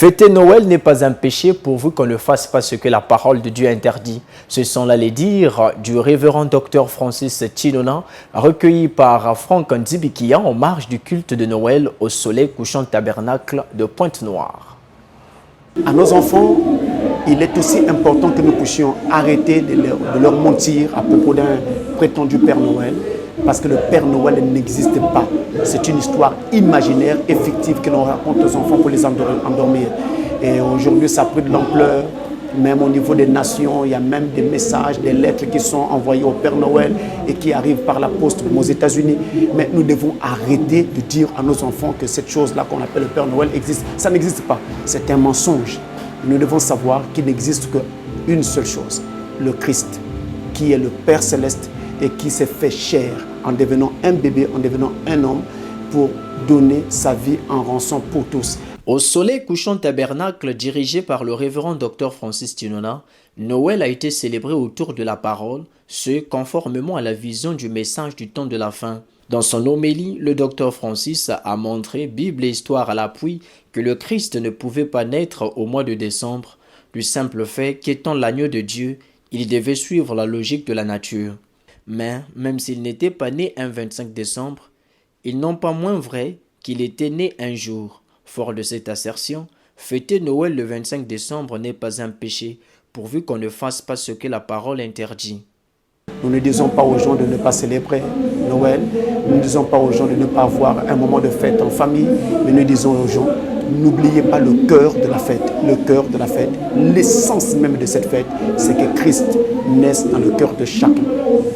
Fêter Noël n'est pas un péché pourvu qu'on ne fasse pas ce que la parole de Dieu interdit. Ce sont là les dires du révérend docteur Francis Tinona, recueilli par Franck Ndibikia en marge du culte de Noël au soleil couchant tabernacle de Pointe-Noire. À nos enfants, il est aussi important que nous puissions arrêter de leur mentir à propos d'un prétendu Père Noël, parce que le Père Noël n'existe pas. C'est une histoire imaginaire et fictive que l'on raconte aux enfants pour les endormir. Et aujourd'hui, ça a pris de l'ampleur. Même au niveau des nations, il y a même des messages, des lettres qui sont envoyées au Père Noël et qui arrivent par la poste aux États-Unis. Mais nous devons arrêter de dire à nos enfants que cette chose-là qu'on appelle le Père Noël existe. Ça n'existe pas. C'est un mensonge. Nous devons savoir qu'il n'existe qu'une seule chose, le Christ, qui est le Père Céleste et qui s'est fait chair en devenant un bébé, en devenant un homme, pour donner sa vie en rançon pour tous. Au soleil couchant tabernacle dirigé par le révérend docteur Francis Tinona, Noël a été célébré autour de la parole, ce conformément à la vision du message du temps de la fin. Dans son homélie, le docteur Francis a montré, Bible et histoire à l'appui, que le Christ ne pouvait pas naître au mois de décembre, du simple fait qu'étant l'agneau de Dieu, il devait suivre la logique de la nature. Mais, même s'il n'était pas né un 25 décembre, il n'en pas moins vrai qu'il était né un jour. Fort de cette assertion, fêter Noël le 25 décembre n'est pas un péché, pourvu qu'on ne fasse pas ce que la parole interdit. Nous ne disons pas aux gens de ne pas célébrer Noël, nous ne disons pas aux gens de ne pas avoir un moment de fête en famille, mais nous disons aux gens, n'oubliez pas le cœur de la fête. Le cœur de la fête, l'essence même de cette fête, c'est que Christ naisse dans le cœur de chacun.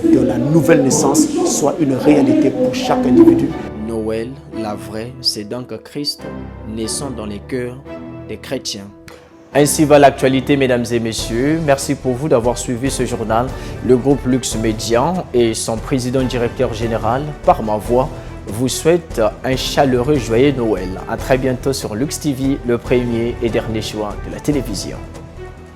Que la nouvelle naissance soit une réalité pour chaque individu. Noël, la vraie, c'est donc Christ naissant dans les cœurs des chrétiens. Ainsi va l'actualité, mesdames et messieurs. Merci pour vous d'avoir suivi ce journal. Le groupe Lux Média et son président directeur général, par ma voix, vous souhaitent un chaleureux joyeux Noël. À très bientôt sur Lux TV, le premier et dernier choix de la télévision.